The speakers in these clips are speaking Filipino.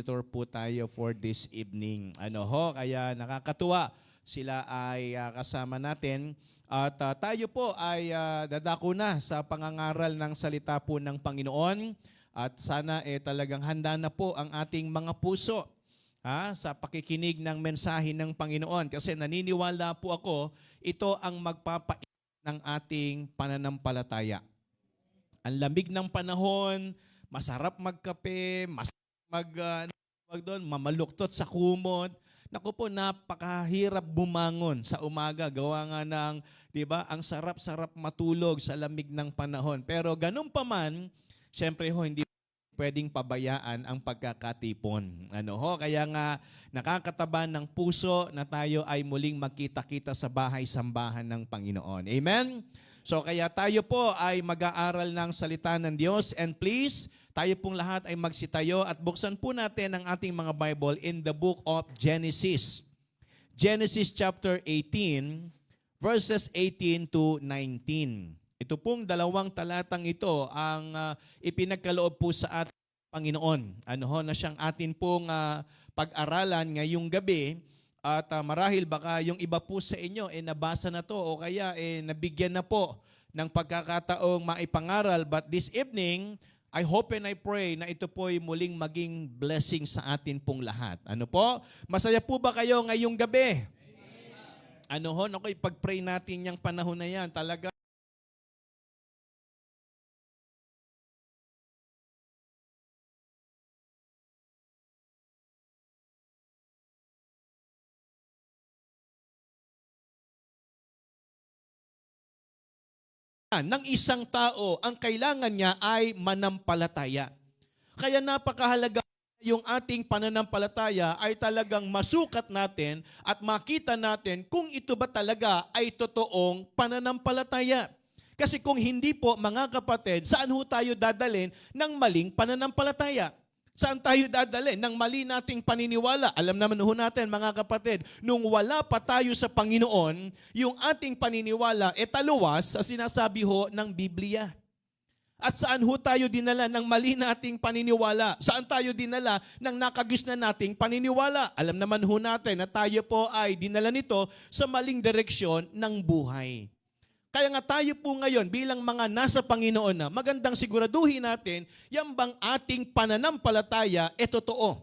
Po tayo for this evening. Kaya nakakatuwa sila ay kasama natin at tayo po ay dadako na sa pangangaral ng salita po ng Panginoon at sana talagang handa na po ang ating mga puso sa pakikinig ng mensahe ng Panginoon kasi naniniwala po ako ito ang magpapainit ng ating pananampalataya. Ang lamig ng panahon, masarap magkape, mamaluktot sa kumot. Naku po, napakahirap bumangon sa umaga. Gawa nga ng, di ba, ang sarap-sarap matulog sa lamig ng panahon. Pero ganun pa man, syempre hindi pwedeng pabayaan ang pagkakatipon. Kaya nga nakakataba ng puso na tayo ay muling magkita-kita sa bahay-sambahan ng Panginoon. Amen? So kaya tayo po ay mag-aaral ng salita ng Diyos and please, tayo pong lahat ay magsitayo at buksan po natin ang ating mga Bible in the book of Genesis. Genesis chapter 18, verses 18 to 19. Ito pong dalawang talatang ito ang ipinagkaloob po sa ating Panginoon. Na siyang atin pong pag-aralan ngayong gabi. At marahil baka yung iba po sa inyo nabasa na to o kaya nabigyan na po ng pagkakataong maipangaral. But this evening, I hope and I pray na ito po ay muling maging blessing sa atin pong lahat. Masaya po ba kayo ngayong gabi? Ipag-pray natin yung panahon na yan. Talaga. Ng isang tao, ang kailangan niya ay manampalataya. Kaya napakahalaga yung ating pananampalataya ay talagang masukat natin at makita natin kung ito ba talaga ay totoong pananampalataya. Kasi kung hindi po, mga kapatid, saan ho tayo dadalhin ng maling pananampalataya? Saan tayo dadalhin ng mali nating paniniwala? Alam naman ho natin, mga kapatid, nung wala pa tayo sa Panginoon, yung ating paniniwala taluwas sa sinasabi ho ng Biblia. At saan ho tayo dinala ng mali nating paniniwala? Saan tayo dinala ng nakagis na nating paniniwala? Alam naman ho natin na tayo po ay dinala nito sa maling direksyon ng buhay. Kaya nga tayo po ngayon bilang mga nasa Panginoon na, magandang siguraduhin natin, yan bang ating pananampalataya totoo.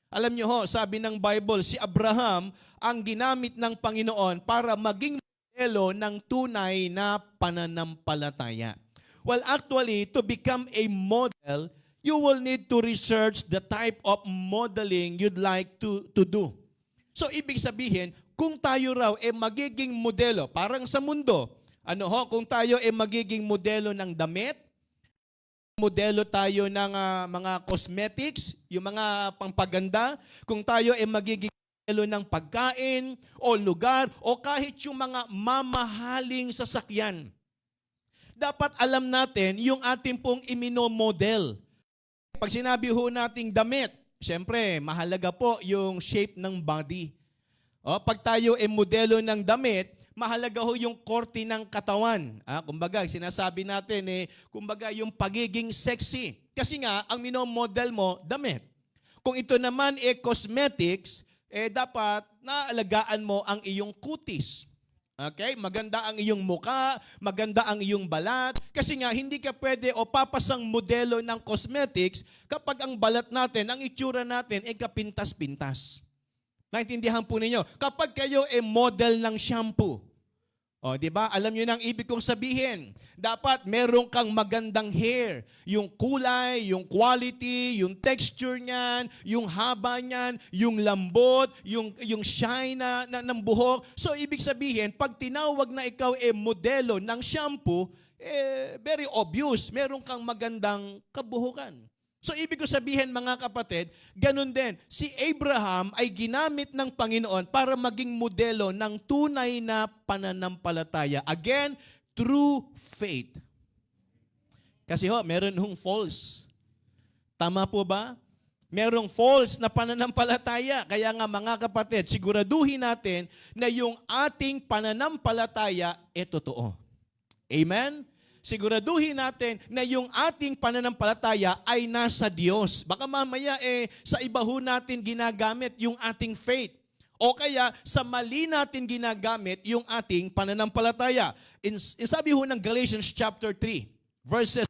Alam niyo ho, sabi ng Bible, si Abraham ang ginamit ng Panginoon para maging modelo ng tunay na pananampalataya. Well, actually, to become a model, you will need to research the type of modeling you'd like to do. So, ibig sabihin, kung tayo raw magiging modelo, parang sa mundo, kung tayo magiging modelo ng damit, modelo tayo ng mga cosmetics, yung mga pampaganda, kung tayo magiging modelo ng pagkain o lugar o kahit yung mga mamahaling sasakyan. Dapat alam natin yung ating pong iminomodel. Pag sinabi ho nating damit, syempre mahalaga po yung shape ng body. Pag tayo modelo ng damit, mahalaga ho yung korte ng katawan. Kumbaga, sinasabi natin kumbaga yung pagiging sexy. Kasi nga, ang minomodel mo, damit. Kung ito naman cosmetics, dapat naalagaan mo ang iyong kutis. Okay? Maganda ang iyong muka, maganda ang iyong balat. Kasi nga, hindi ka pwede papasang modelo ng cosmetics kapag ang balat natin, ang itsura natin, kapintas-pintas. Naintindihan po ninyo? Kapag kayo model ng shampoo, di ba? Alam niyo nang ibig kong sabihin. Dapat meron kang magandang hair. Yung kulay, yung quality, yung texture niyan, yung haba niyan, yung lambot, yung shine ng buhok. So, ibig sabihin, pag tinawag na ikaw modelo ng shampoo, very obvious. Meron kang magandang kabuhukan. So, ibig ko sabihin, mga kapatid, ganun din. Si Abraham ay ginamit ng Panginoon para maging modelo ng tunay na pananampalataya. Again, true faith. Kasi meron hong false. Tama po ba? Merong false na pananampalataya. Kaya nga, mga kapatid, siguraduhin natin na yung ating pananampalataya totoo. Amen? siguraduhin natin na yung ating pananampalataya ay nasa Diyos. Baka mamaya sa iba ho natin ginagamit yung ating faith. O kaya sa mali natin ginagamit yung ating pananampalataya. Sabi ho ng Galatians chapter 3, verses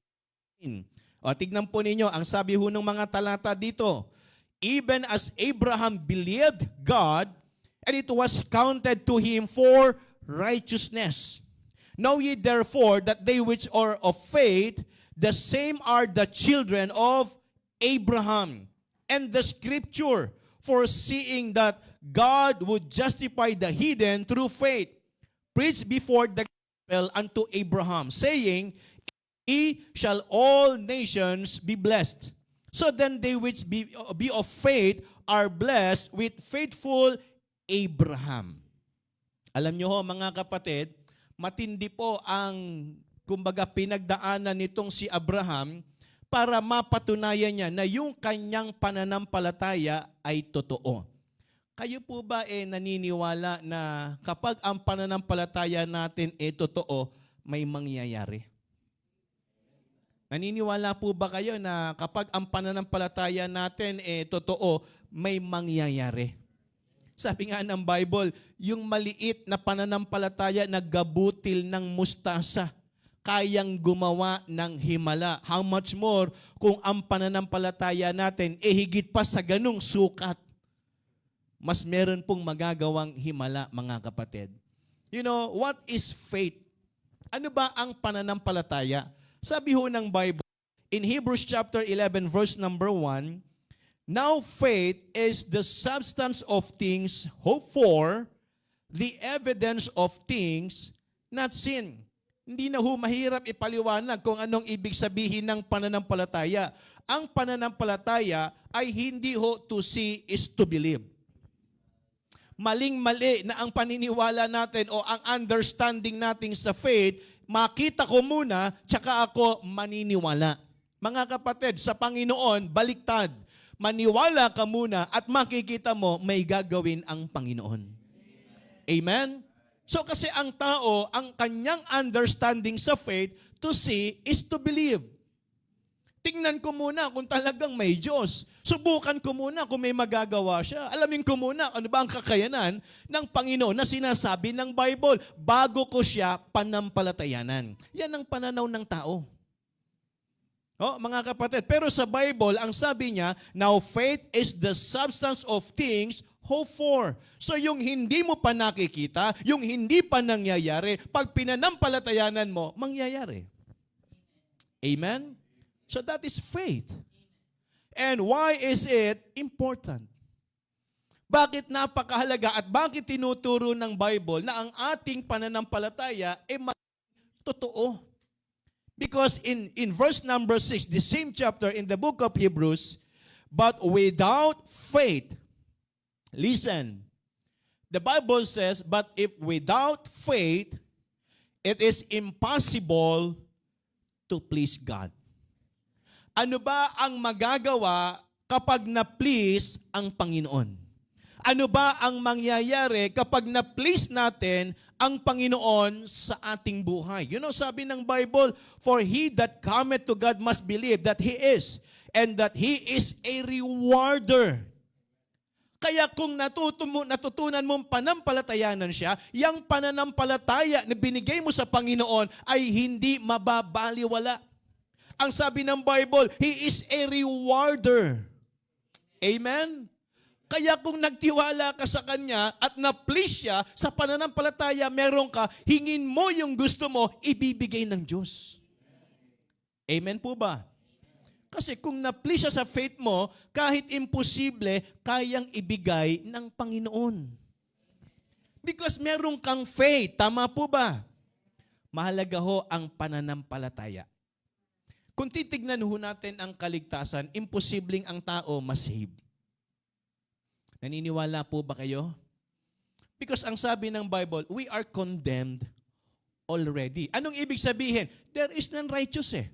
16. O tignan po ninyo, ang sabi ho ng mga talata dito, even as Abraham believed God, and it was counted to him for righteousness. Know ye therefore that they which are of faith, the same are the children of Abraham. And the scripture, foreseeing that God would justify the heathen through faith, preached before the gospel unto Abraham, saying, he shall all nations be blessed. So then they which be of faith are blessed with faithful Abraham. Alam nyo ho mga kapatid, matindi po ang kumbaga pinagdaanan nitong si Abraham para mapatunayan niya na yung kanyang pananampalataya ay totoo. Kayo po ba naniniwala na kapag ang pananampalataya natin totoo, may mangyayari? Naniniwala po ba kayo na kapag ang pananampalataya natin totoo, may mangyayari? Sabi nga ng Bible, yung maliit na pananampalataya na gabutil ng mustasa, kayang gumawa ng himala. How much more kung ang pananampalataya natin higit pa sa ganung sukat? Mas meron pong magagawang himala, mga kapatid. You know, what is faith? Ano ba ang pananampalataya? Sabi ho ng Bible, in Hebrews chapter 11, verse number 1, now faith is the substance of things hoped for, the evidence of things not seen. Hindi na ho mahirap ipaliwanag kung anong ibig sabihin ng pananampalataya. Ang pananampalataya ay hindi ho to see is to believe. Maling-mali na ang paniniwala natin o ang understanding natin sa faith, makita ko muna, tsaka ako maniniwala. Mga kapatid, sa Panginoon, baliktad. Maniwala ka muna at makikita mo may gagawin ang Panginoon. Amen? So kasi ang tao, ang kanyang understanding sa faith, to see is to believe. Tingnan ko muna kung talagang may Diyos. Subukan ko muna kung may magagawa siya. Alamin ko muna ano ba ang kakayanan ng Panginoon na sinasabi ng Bible bago ko siya panampalatayanan. Yan ang pananaw ng tao. Oh, mga kapatid, pero sa Bible, ang sabi niya, now faith is the substance of things hoped for. So yung hindi mo pa nakikita, yung hindi pa nangyayari, pag pinanampalatayanan mo, mangyayari. Amen? So that is faith. And why is it important? Bakit napakahalaga at bakit tinuturo ng Bible na ang ating pananampalataya ay totoo? Because in verse number 6, the same chapter in the book of Hebrews, but without faith, listen, the Bible says, but if without faith, it is impossible to please God. Ano ba ang magagawa kapag na-please ang Panginoon? Ano ba ang mangyayari kapag na-please natin ang Panginoon sa ating buhay? You know, sabi ng Bible, for he that cometh to God must believe that He is, and that He is a rewarder. Kaya kung natutunan mong panampalatayanan siya, yung pananampalataya na binigay mo sa Panginoon ay hindi mababaliwala. Ang sabi ng Bible, He is a rewarder. Amen? Kaya kung nagtiwala ka sa Kanya at na-please siya, sa pananampalataya meron ka, hingin mo yung gusto mo, ibibigay ng Diyos. Amen po ba? Kasi kung na-please siya sa faith mo, kahit imposible, kayang ibigay ng Panginoon. Because meron kang faith, tama po ba? Mahalaga ho ang pananampalataya. Kung titignan ho natin ang kaligtasan, imposibleng ang tao masave. Naniniwala po ba kayo? Because ang sabi ng Bible, we are condemned already. Anong ibig sabihin? There is none righteous eh.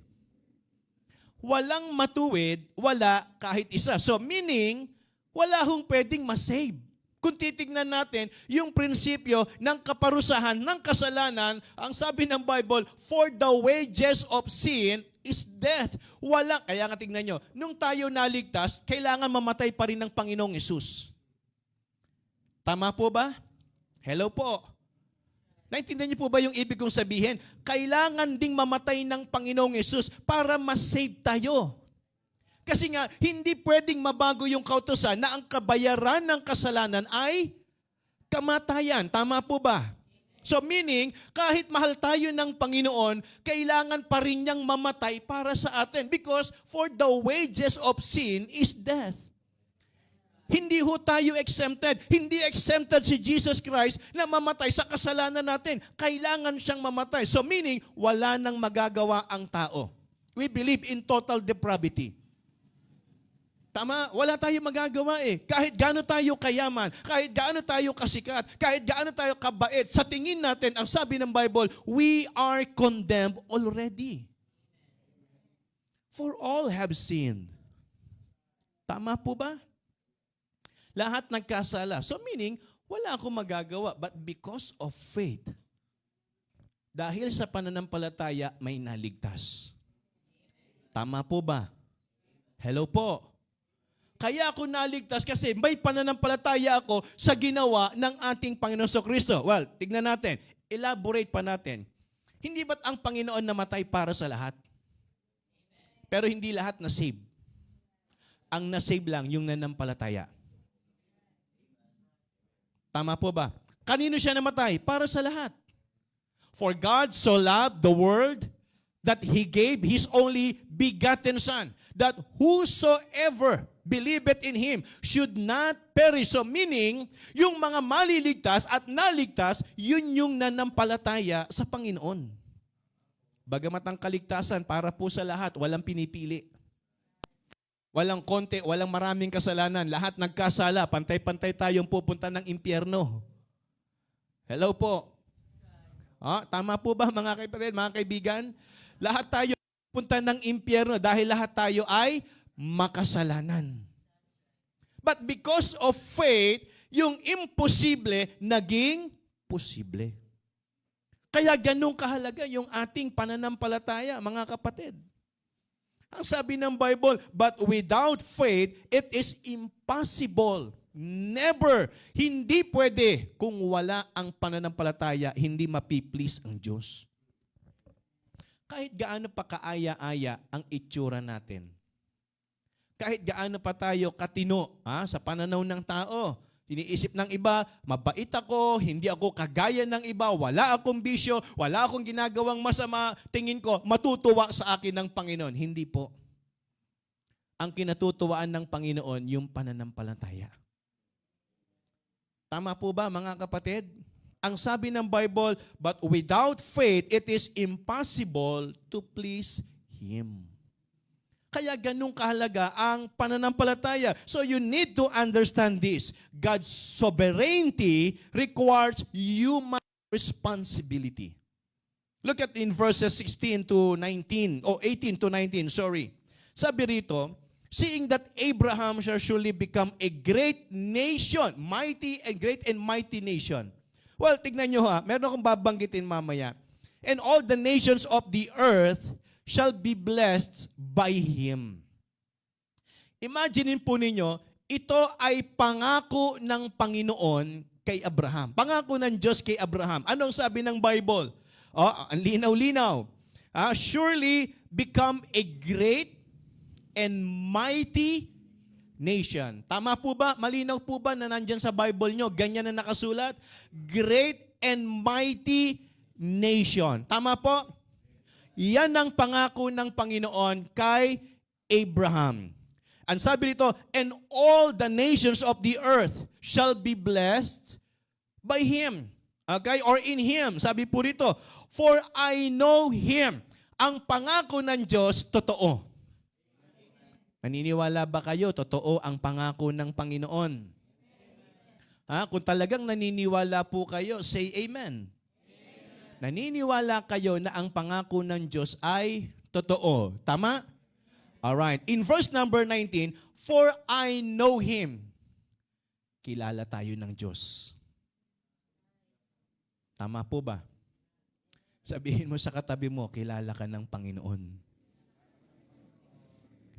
Walang matuwid, wala kahit isa. So meaning, wala hong pwedeng masave. Kung titignan natin yung prinsipyo ng kaparusahan ng kasalanan, ang sabi ng Bible, for the wages of sin is death. Kaya nga tignan nyo, nung tayo naligtas, kailangan mamatay pa rin ng Panginoong Hesus. Tama po ba? Hello po. Naintindihan niyo po ba yung ibig kong sabihin? Kailangan ding mamatay ng Panginoong Hesus para ma-save tayo. Kasi nga, hindi pwedeng mabago yung kautusan na ang kabayaran ng kasalanan ay kamatayan. Tama po ba? So meaning, kahit mahal tayo ng Panginoon, kailangan pa rin niyang mamatay para sa atin. Because for the wages of sin is death. Hindi ho tayo exempted. Hindi exempted si Jesus Christ na mamatay sa kasalanan natin. Kailangan siyang mamatay. So meaning, wala nang magagawa ang tao. We believe in total depravity. Tama? Wala tayo magagawa eh. Kahit gaano tayo kayaman, kahit gaano tayo kasikat, kahit gaano tayo kabait, sa tingin natin, ang sabi ng Bible, we are condemned already. For all have sinned. Tama po ba? Lahat nagkasala. So meaning, wala akong magagawa. But because of faith, dahil sa pananampalataya, may naligtas. Tama po ba? Hello po. Kaya ako naligtas kasi may pananampalataya ako sa ginawa ng ating Panginoon Kristo. Well, tignan natin. Elaborate pa natin. Hindi ba't ang Panginoon namatay para sa lahat? Pero hindi lahat na-save. Ang na-save lang yung nanampalataya. Tama po ba? Kanino siya namatay? Para sa lahat. For God so loved the world that He gave His only begotten Son, that whosoever believeth in Him should not perish. So meaning, yung mga maliligtas at naligtas, yun yung nanampalataya sa Panginoon. Bagamat ang kaligtasan para po sa lahat, walang pinipili. Walang konti, walang maraming kasalanan. Lahat nagkasala. Pantay-pantay tayong pupunta ng impyerno. Hello po. Tama po ba mga kapatid, mga kaibigan? Lahat tayo pupunta ng impyerno dahil lahat tayo ay makasalanan. But because of faith, yung imposible naging posible. Kaya ganun kahalaga yung ating pananampalataya, mga kapatid. Ang sabi ng Bible, but without faith, it is impossible. Never. Hindi pwede. Kung wala ang pananampalataya, hindi mapiplease ang Diyos. Kahit gaano pa kaaya-aya ang itsura natin. Kahit gaano pa tayo katino sa pananaw ng tao. Iniisip ng iba, mabait ako, hindi ako kagaya ng iba, wala akong bisyo, wala akong ginagawang masama, tingin ko, matutuwa sa akin ng Panginoon. Hindi po. Ang kinatutuwaan ng Panginoon, yung pananampalataya. Tama po ba, mga kapatid? Ang sabi ng Bible, but without faith, it is impossible to please Him. Kaya ganun kahalaga ang pananampalataya. So you need to understand this. God's sovereignty requires human responsibility. Look at in verses 16 to 19, or 18 to 19, sorry. Sabi rito, seeing that Abraham shall surely become a great nation, mighty and great and mighty nation. Well, tignan nyo meron akong babanggitin mamaya. And all the nations of the earth shall be blessed by Him. Imaginin po ninyo, ito ay pangako ng Panginoon kay Abraham. Pangako ng Diyos kay Abraham. Anong sabi ng Bible? Ang linaw-linaw. Surely become a great and mighty nation. Tama po ba? Malinaw po ba na nandyan sa Bible nyo? Ganyan na nakasulat? Great and mighty nation. Tama po? Yan ang pangako ng Panginoon kay Abraham. Ang sabi nito, and all the nations of the earth shall be blessed by Him. Okay? Or in Him. Sabi po rito, for I know Him. Ang pangako ng Diyos, totoo. Naniniwala ba kayo? Totoo ang pangako ng Panginoon. Kung talagang naniniwala po kayo, say amen. Naniniwala kayo na ang pangako ng Diyos ay totoo. Tama? Alright. In verse number 19, for I know Him. kilala tayo ng Diyos. Tama po ba? Sabihin mo sa katabi mo, kilala ka ng Panginoon.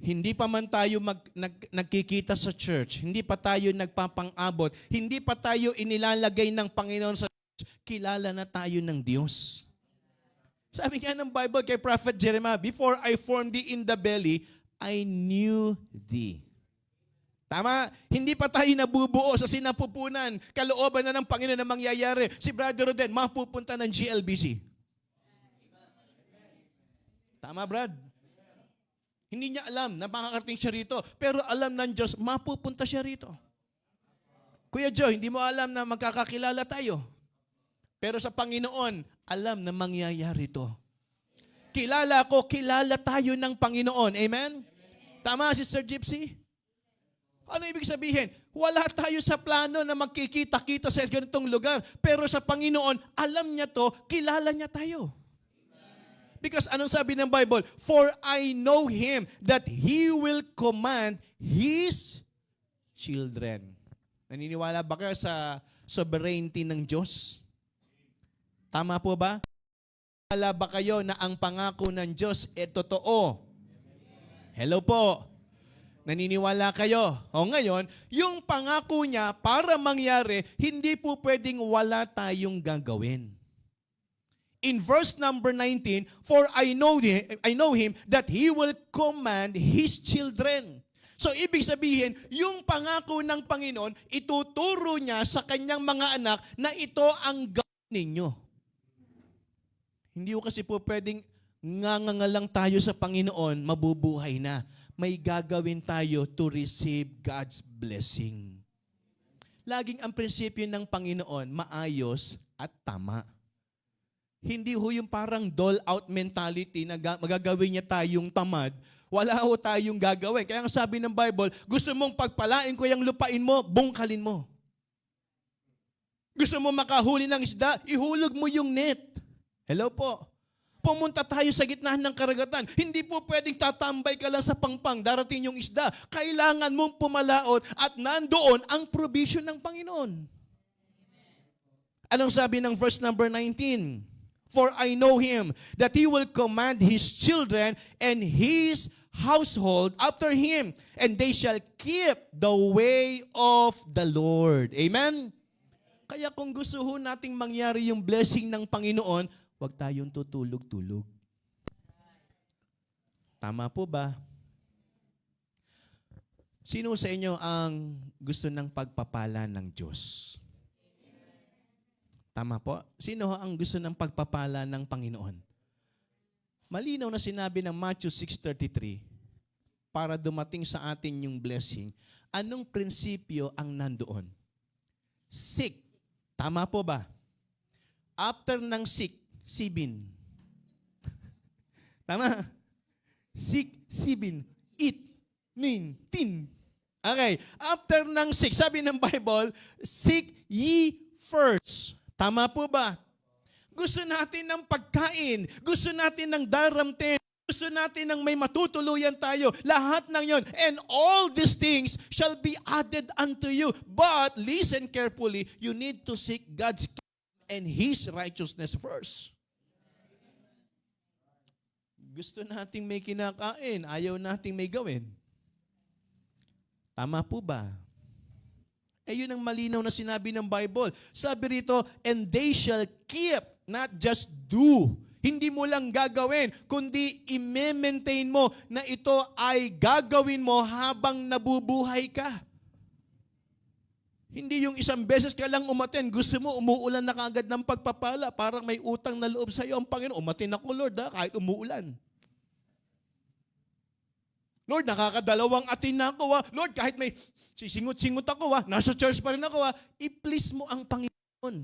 Hindi pa man tayo nagkikita sa church, hindi pa tayo nagpapang-abot, hindi pa tayo inilalagay ng Panginoon sa church, kilala na tayo ng Diyos. Sabi nga ng Bible kay Prophet Jeremiah, before I formed thee in the belly, I knew thee. Tama? Hindi pa tayo nabubuo sa sinapupunan. Kalooban na ng Panginoon na mangyayari. Si Brother Roden, mapupunta ng GLBC. Tama, Brad? Hindi niya alam na makakarating siya rito. Pero alam ng Diyos, mapupunta siya rito. Kuya Joe, hindi mo alam na magkakakilala tayo. Pero sa Panginoon, alam na mangyayari ito. Kilala ko, kilala tayo ng Panginoon. Amen? Tama, Sister Gypsy? Ano ibig sabihin? Wala tayo sa plano na magkikita-kita sa ganitong lugar. Pero sa Panginoon, alam niya to, kilala niya tayo. Because anong sabi ng Bible? For I know Him that He will command His children. Naniniwala ba kayo sa sovereignty ng Diyos? Tama po ba? Naniniwala ba kayo na ang pangako ng Diyos totoo? Hello po. Naniniwala kayo? O ngayon, yung pangako niya para mangyari, hindi po pwedeng wala tayong gagawin. In verse number 19, for I know Him that He will command His children. So ibig sabihin, yung pangako ng Panginoon, ituturo niya sa kanyang mga anak na ito ang gawin ninyo. Hindi ko kasi po pwedeng ngangangalang tayo sa Panginoon, mabubuhay na. May gagawin tayo to receive God's blessing. Laging ang prinsipyo ng Panginoon, maayos at tama. Hindi ho yung parang dole-out mentality na magagawin niya tayong tamad. Wala ho tayong gagawin. Kaya ang sabi ng Bible, gusto mong pagpalain ko yung lupain mo, bungkalin mo. Gusto mo makahuli ng isda, ihulog mo yung net. Hello po. Pumunta tayo sa gitna ng karagatan. Hindi po pwedeng tatambay ka lang sa pangpang, darating yung isda. Kailangan mong pumalaot at nandoon ang provision ng Panginoon. Anong sabi ng verse number 19? For I know Him, that He will command His children and His household after Him, and they shall keep the way of the Lord. Amen? Kaya kung gusto ho nating mangyari yung blessing ng Panginoon, huwag tayong tutulog-tulog. Tama po ba? Sino sa inyo ang gusto ng pagpapala ng Diyos? Tama po? Sino ang gusto ng pagpapala ng Panginoon? Malinaw na sinabi ng Matthew 6:33, para dumating sa atin yung blessing, anong prinsipyo ang nandoon? Seek. Tama po ba? After ng seek, sibin. Tama? Seek, sibin, eat, nin, tin. Okay. After ng seek, sabi ng Bible, seek ye first. Tama po ba? Gusto natin ng pagkain. Gusto natin ng daramten. Gusto natin ng may matutuluyan tayo. Lahat ng yon. And all these things shall be added unto you. But listen carefully, you need to seek God's kingdom and His righteousness first. Gusto nating may kinakain, ayaw nating may gawin. Tama po ba? Yun ang malinaw na sinabi ng Bible. Sabi rito, and they shall keep, not just do. Hindi mo lang gagawin, kundi i-maintain mo na ito ay gagawin mo habang nabubuhay ka. Hindi yung isang beses ka lang umaten, gusto mo umuulan na kagad ng pagpapala, parang may utang na loob sa iyo ang Panginoon. Umaten ako, Lord, kahit umuulan. Lord, nakakadalawang atin na ako. Lord, kahit may sisingot-singot ako, nasa church pa rin ako. I-please mo ang Panginoon.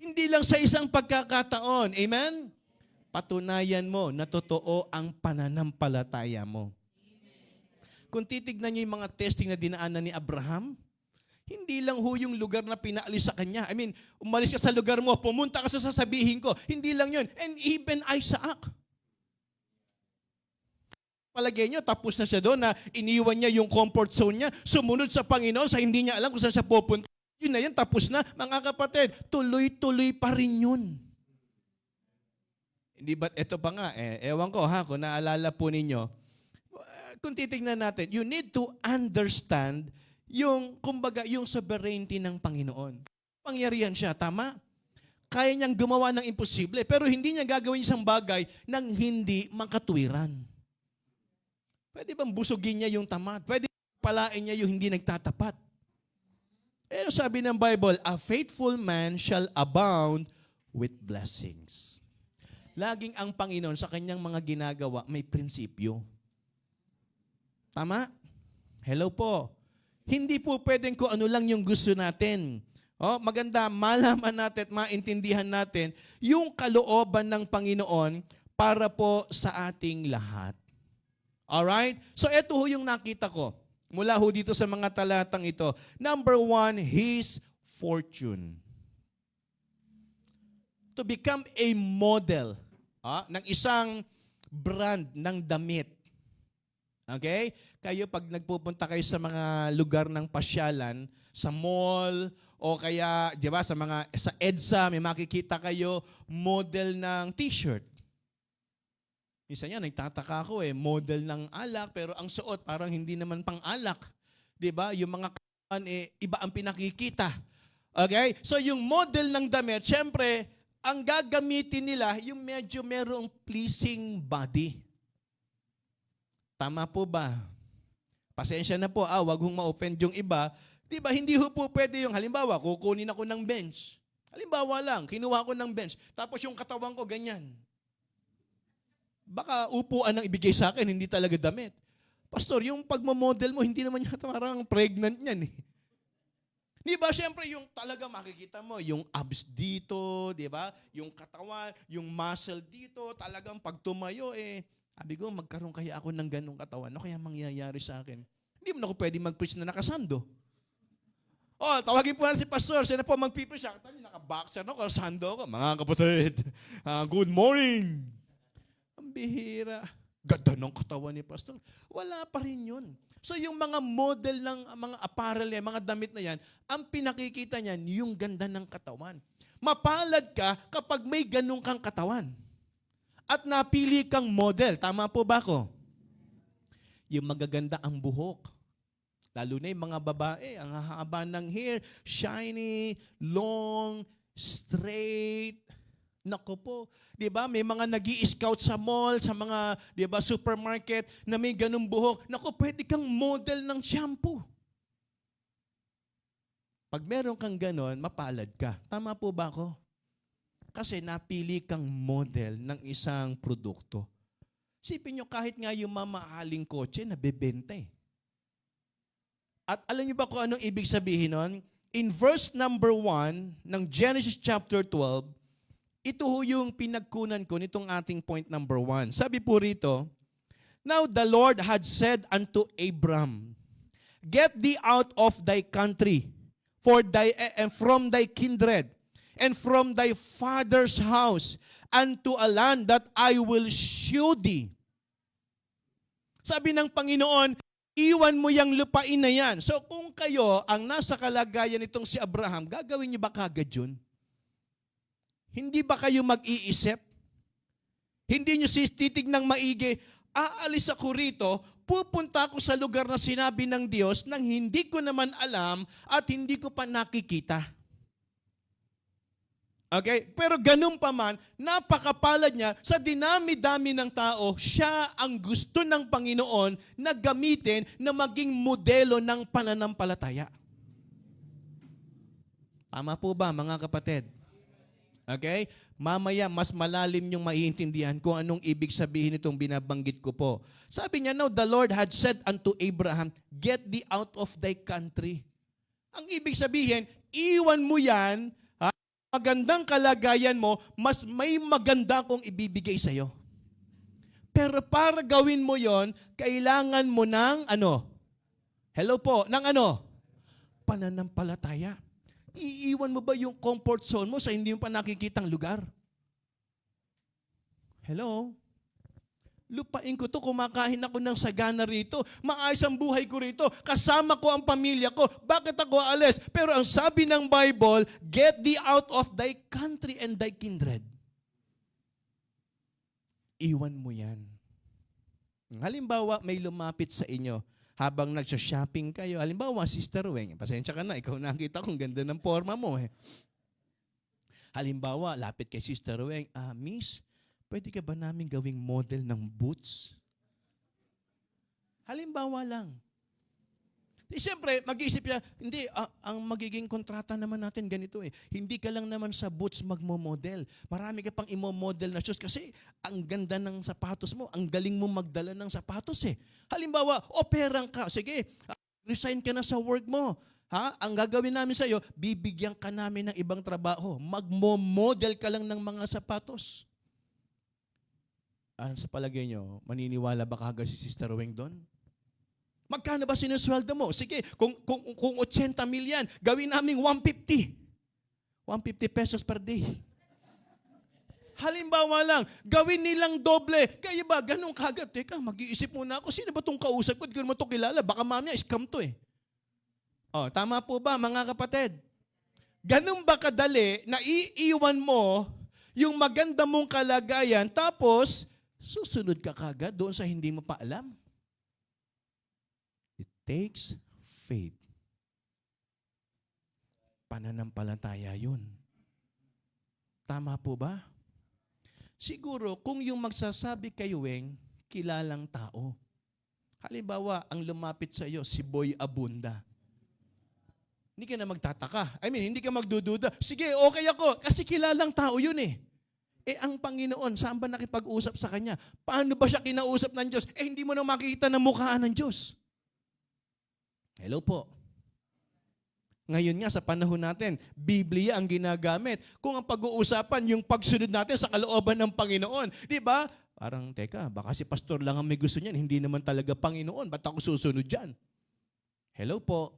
Hindi lang sa isang pagkakataon. Amen? Patunayan mo na totoo ang pananampalataya mo. Kung titignan niyo yung mga testing na dinaanan ni Abraham, hindi lang ho yung lugar na pinaalis sa kanya. I mean, umalis ka sa lugar mo, pumunta ka sa sasabihin ko. Hindi lang yun. And even Isaac. Palagay nyo, tapos na siya doon na iniwan niya yung comfort zone niya, sumunod sa Panginoon sa hindi niya alam kung saan siya pupunta. Yun na yun, tapos na. Mga kapatid, tuloy-tuloy pa rin yun. Hindi ba't ito pa nga, ewan ko ha, kung naalala po ninyo, kung titignan natin, you need to understand yung, kumbaga, yung sovereignty ng Panginoon. Pangyarihan siya, tama? Kaya niyang gumawa ng imposible, pero hindi niya gagawin isang bagay nang hindi makatwiran. Pwede bang busugin niya yung tamad? Pwede palain niya yung hindi nagtatapat? Pero sabi ng Bible, a faithful man shall abound with blessings. Laging ang Panginoon sa kanyang mga ginagawa may prinsipyo. Tama? Hello po. Hindi po pwedeng kung ano lang yung gusto natin. Maganda, malaman natin at maintindihan natin yung kalooban ng Panginoon para po sa ating lahat. Alright? So ito ho yung nakita ko. Mula ho dito sa mga talatang ito. Number 1, His fortune. To become a model ng isang brand ng damit. Okay? Kayo pag nagpupunta kayo sa mga lugar ng pasyalan, sa mall, o kaya, di ba, sa EDSA, may makikita kayo model ng t-shirt. Isa niya, nagtataka ako model ng alak, pero ang suot parang hindi naman pang alak. Di ba? Yung mga kawan, iba ang pinakikita. Okay? So yung model ng damit, syempre, ang gagamitin nila, yung medyo merong pleasing body. Tama po ba? Pasensya na po, wag hong ma-offend yung iba. Diba, hindi ho po pwede yung, halimbawa, kukunin ako ng bench. Halimbawa lang, kinuha ko ng bench. Tapos yung katawan ko, ganyan. Baka upuan ang ibigay sa akin, hindi talaga damit. Pastor, yung pagmamodel mo, hindi naman yata parang pregnant yan eh. Di ba, siyempre, yung talaga makikita mo, yung abs dito, di ba? Yung katawan, yung muscle dito, talagang pag tumayo sabi ko, magkaroon kaya ako ng ganong katawan. Ano kaya mangyayari sa akin? Hindi mo na ako pwede mag-preach na nakasando. Tawagin po na si Pastor. Siya na po mag-preach. Naka-boxer ako, sando ako. Mga kapatid, good morning. Ang bihira. Ganda ng katawan ni Pastor. Wala pa rin yun. So yung mga model ng mga apparel, mga damit na yan, ang pinakikita niyan, yung ganda ng katawan. Mapalad ka kapag may ganun kang katawan. At napili kang model. Tama po ba ako? Yung magaganda ang buhok. Lalo na yung mga babae, ang hahaba ng hair, shiny, long, straight. Nako po, 'di ba? May mga nag-i-scout sa mall, sa mga, 'di ba, supermarket na may ganung buhok. Nako, pwede kang model ng shampoo. Pag meron kang ganon, mapalad ka. Tama po ba ako? Kasi napili kang model ng isang produkto. Sipin nyo, kahit nga yung mamahaling kotse, nabebenta eh. At alam niyo ba kung anong ibig sabihin nun? In verse number 1 ng Genesis chapter 12, ito ho yung pinagkunan ko nitong ating point number 1. Sabi po rito, now the Lord had said unto Abram, get thee out of thy country, and from thy kindred, and from thy father's house, unto a land that I will shew thee. Sabi ng Panginoon, iwan mo yung lupain na yan. So kung kayo ang nasa kalagayan nitong si Abraham, gagawin niyo ba kagad yun? Hindi ba kayo mag-iisip? Hindi niyo titignang maigi, aalis ako rito, pupunta ako sa lugar na sinabi ng Diyos nang hindi ko naman alam at hindi ko pa nakikita. Okay? Pero ganun pa man, napakapalad niya, sa dinami-dami ng tao, siya ang gusto ng Panginoon na gamitin na maging modelo ng pananampalataya. Tama po ba, mga kapatid? Okay? Mamaya, mas malalim yung maiintindihan kung anong ibig sabihin itong binabanggit ko po. Sabi niya, now the Lord had said unto Abraham, get thee out of thy country. Ang ibig sabihin, iwan mo yan, magandang kalagayan mo, mas may maganda kong ibibigay sa'yo. Pero para gawin mo yon, kailangan mo ng ano? Hello po, ng ano? Pananampalataya. Iiwan mo ba yung comfort zone mo sa hindi mo pa nakikitang lugar? Hello? Lupain ko to, kumakain ako ng sagana rito. Maayos ang buhay ko rito. Kasama ko ang pamilya ko. Bakit ako alis? Pero ang sabi ng Bible, get thee out of thy country and thy kindred. Iwan mo yan. Halimbawa, may lumapit sa inyo habang nagsha-shopping kayo. Halimbawa, Sister Weng, pasensya ka na, ikaw nakita kong ganda ng forma mo. Halimbawa, lapit kay Sister Weng, Miss, pwede ka ba namin gawing model ng boots? Halimbawa lang. Siyempre, mag-iisip siya, hindi, ang magiging kontrata naman natin ganito eh. Hindi ka lang naman sa boots magmo-model. Marami ka pang imo-model na shoes kasi ang ganda ng sapatos mo, ang galing mo magdala ng sapatos eh. Halimbawa, operang ka, sige, resign ka na sa work mo. Ang gagawin namin sa iyo, bibigyan ka namin ng ibang trabaho. Magmo-model ka lang ng mga sapatos. Sa palagay nyo, maniniwala ba kagad si Sister Weng doon? Magkano ba sinusweldo mo? Sige, kung 80 million, gawin namin 150. 150 pesos per day. Halimbawa lang, gawin nilang doble. Kaya ba, ganun kagad? Teka, mag-iisip muna ako, sino ba itong kausap ko? Hindi ko naman ito kilala. Baka mamaya, scam to eh. Tama po ba, mga kapatid? Ganun ba kadali na iiwan mo yung maganda mong kalagayan tapos susunod ka kagad doon sa hindi mo pa alam? It takes faith. Pananampalataya yun. Tama po ba? Siguro, kung yung magsasabi kay Weng, kilalang tao. Halimbawa, ang lumapit sa iyo, si Boy Abunda. Hindi ka na magtataka. Hindi ka magdududa. Sige, okay ako. Kasi kilalang tao yun eh. Ang Panginoon, saan ba nakipag-usap sa Kanya? Paano ba siya kinausap ng Diyos? Hindi mo na makikita ng mukhaan ng Diyos. Hello po. Ngayon nga sa panahon natin, Biblia ang ginagamit. Kung ang pag-uusapan, yung pagsunod natin sa kalooban ng Panginoon. Di ba? Parang, teka, baka si pastor lang ang may gusto niyan. Hindi naman talaga Panginoon. Ba't ako susunod dyan? Hello po.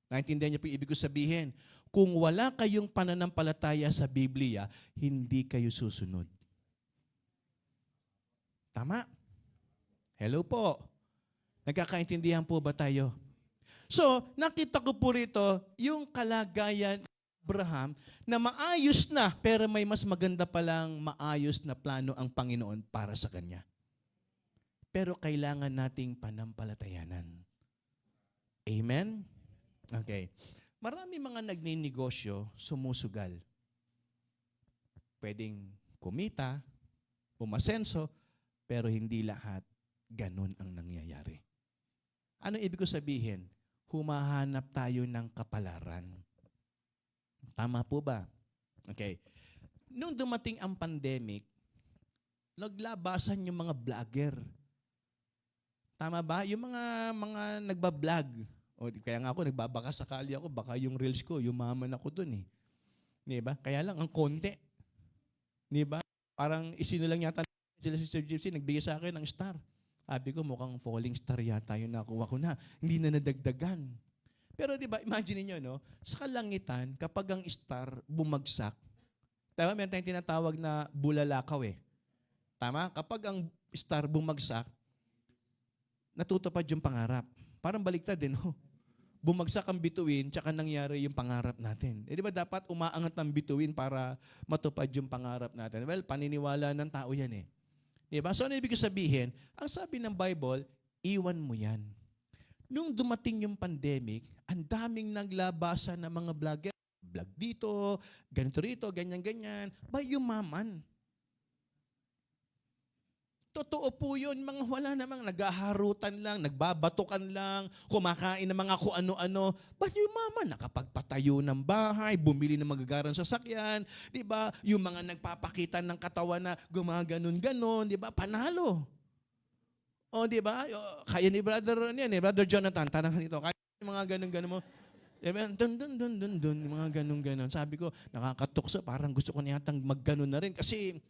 Naintindihan niyo po ibig ko sabihin. Kung wala kayong pananampalataya sa Biblia, hindi kayo susunod. Tama? Hello po. Nagkakaintindihan po ba tayo? So, nakita ko po rito yung kalagayan ni Abraham na maayos na, pero may mas maganda palang maayos na plano ang Panginoon para sa kanya. Pero kailangan nating panampalatayanan. Amen? Okay. Marami mga nagninegosyo, sumusugal. Pwedeng kumita, umasenso, pero hindi lahat ganun ang nangyayari. Ano ibig ko sabihin? Humahanap tayo ng kapalaran. Tama po ba? Okay. Nung dumating ang pandemic, naglabasan yung mga vlogger. Tama ba? Yung mga nagbablog. Kaya nga ako, nagbabaka sakali ako, baka yung reels ko, yumaman ako dun eh. Diba? Kaya lang, ang konti. Diba? Parang isinulang yata sila si Sir Gypsy, nagbigay sa akin ng star. Sabi ko, mukhang falling star yata yung nakuha ko na. Hindi na nadagdagan. Pero diba, imagine niyo no? Sa kalangitan, kapag ang star bumagsak, tama, meron tayong tinatawag na bulalakaw eh. Tama? Kapag ang star bumagsak, natutupad yung pangarap. Parang baliktad din, no? Bumagsak ang bituin, tsaka nangyari yung pangarap natin. Di ba dapat umaangat ang bituin para matupad yung pangarap natin? Well, paniniwala ng tao yan eh. Di ba? So ano ibig sabihin? Ang sabi ng Bible, iwan mo yan. Nung dumating yung pandemic, ang daming naglabasan ng mga vlogger. Vlog dito, ganito rito, ganyan-ganyan. Ba, yumaman. Totoo po yun, mga wala namang naghaharutan lang, nagbabatukan lang, kumakain ng mga kung ano-ano. Ba't yung mama nakapagpatayo ng bahay, bumili ng magagarang sasakyan, di ba? Yung mga nagpapakita ng katawan na gumaganon-ganon, di ba? Panalo. O, di ba? Kaya ni Brother Jonathan, tanang dito, kaya yung mga ganon-ganon mo, dun, mga ganon-ganon. Sabi ko, nakakatukso, parang gusto ko na yatang magganon na rin kasi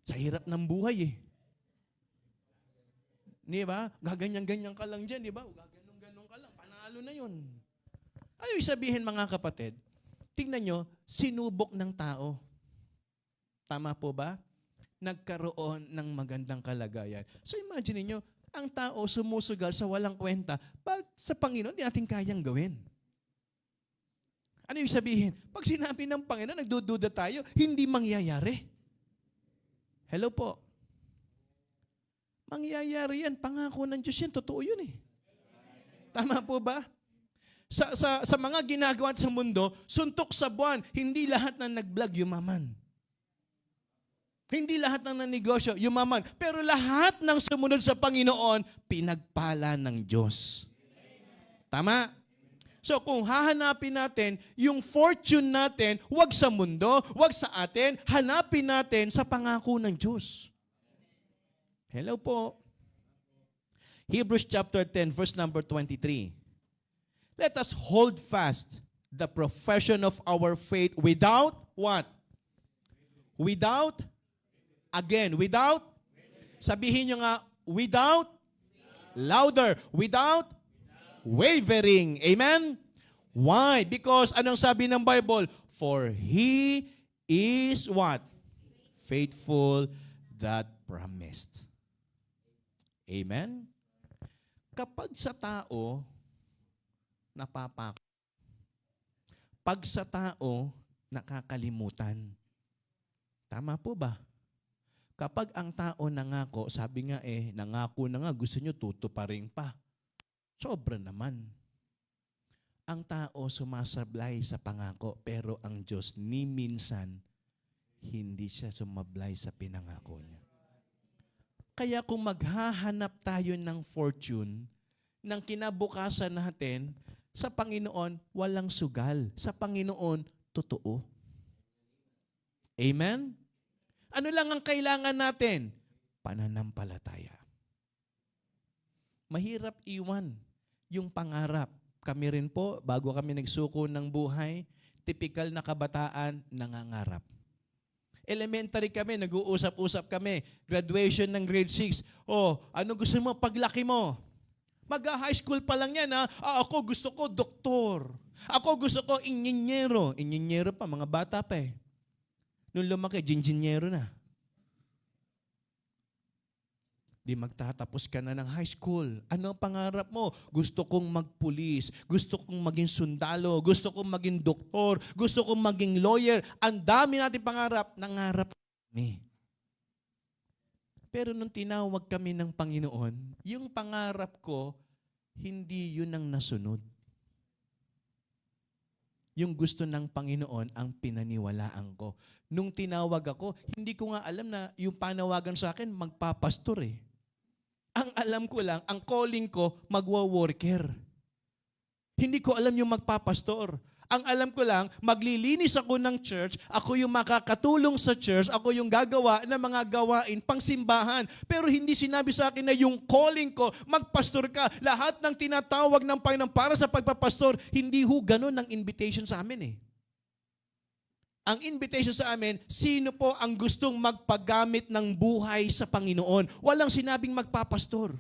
sa hirap ng buhay eh. Di ba? Gaganyan-ganyan ka lang dyan, di ba? Gaganong-ganong ka lang, panalo na yun. Ano yung sabihin mga kapatid? Tingnan nyo, sinubok ng tao. Tama po ba? nagkaroon ng magandang kalagayan. So imagine niyo, ang tao sumusugal sa walang kwenta, pag sa Panginoon, di natin kayang gawin. Ano yung sabihin? Pag sinabi ng Panginoon, nagdududa tayo, hindi mangyayari. Hello po. Mangyayari yan. Pangako ng Diyos yan. Totoo yun eh. Tama po ba? Sa mga ginagawa sa mundo, suntok sa buwan, hindi lahat ng nag-vlog yumaman. Hindi lahat ng nanegosyo yumaman. Pero lahat ng sumunod sa Panginoon, pinagpala ng Diyos. Tama? So kung hahanapin natin yung fortune natin, wag sa mundo, wag sa atin, hanapin natin sa pangako ng Diyos. Hello po. Hebrews chapter 10, verse number 23. Let us hold fast the profession of our faith without what? Without? Again, without? Sabihin nyo nga, without? Louder. Without? Wavering. Amen? Why? Because anong sabi ng Bible? For He is what? Faithful that promised. Amen? Kapag sa tao, napapako. Pag sa tao, nakakalimutan. Tama po ba? Kapag ang tao nangako, sabi nga nangako na nga, gusto nyo tutuparin pa. Sobra naman. Ang tao sumasablay sa pangako, pero ang Diyos ni minsan, hindi siya sumablay sa pinangako niya. Kaya kung maghahanap tayo ng fortune, ng kinabukasan natin, sa Panginoon, walang sugal. Sa Panginoon, totoo. Amen? Ano lang ang kailangan natin? Pananampalataya. Mahirap iwan yung pangarap. Kami rin po, bago kami nagsuko ng buhay, typical na kabataan, nangangarap. Elementary kami, nag-uusap-usap kami. Graduation ng grade 6. Ano gusto mo paglaki mo? Mag-high school pa lang yan, ha? Ako gusto ko doktor. Ako gusto ko inyenyero. Inyenyero pa, mga bata pa eh. Nung lumaki, inyenyero na. Di magtatapos ka na ng high school. Ano ang pangarap mo? Gusto kong magpulis. Gusto kong maging sundalo. Gusto kong maging doktor. Gusto kong maging lawyer. Ang dami natin pangarap. Nangarap kami. Pero nung tinawag kami ng Panginoon, yung pangarap ko, hindi yun ang nasunod. Yung gusto ng Panginoon ang pinaniwalaan ko. Nung tinawag ako, hindi ko nga alam na yung panawagan sa akin, magpapastor eh. Ang alam ko lang, ang calling ko, magwa-worker. Hindi ko alam yung magpapastor. Ang alam ko lang, maglilinis ako ng church, ako yung makakatulong sa church, ako yung gagawa ng mga gawain pang simbahan. Pero hindi sinabi sa akin na yung calling ko, magpastor ka. Lahat ng tinatawag ng Panginoon para sa pagpapastor, hindi ho ganun ang invitation sa amin eh. Ang invitation sa amin, sino po ang gustong magpagamit ng buhay sa Panginoon? Walang sinabing magpapastor.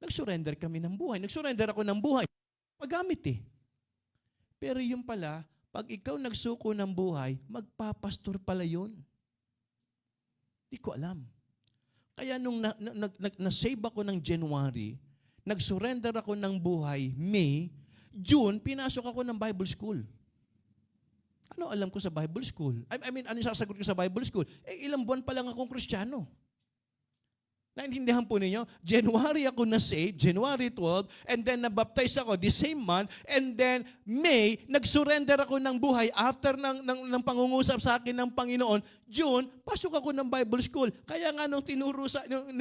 Nag-surrender kami ng buhay. Nag-surrender ako ng buhay. Pagamit eh. Pero yung pala, pag ikaw nagsuko ng buhay, magpapastor pala yun. Di ko alam. Kaya nung na-save ako ng January, nag-surrender ako ng buhay, May, June, pinasok ako ng Bible school. Ano alam ko sa Bible school? I mean, ano yung sasagot ko sa Bible school? Ilang buwan pa lang akong Kristiyano. Naintindihan po ninyo? January ako na-saved, January 12, and then nabaptize ako the same month, and then May, nag-surrender ako ng buhay after ng pangungusap sa akin ng Panginoon. June, pasok ako ng Bible school. Kaya nga nung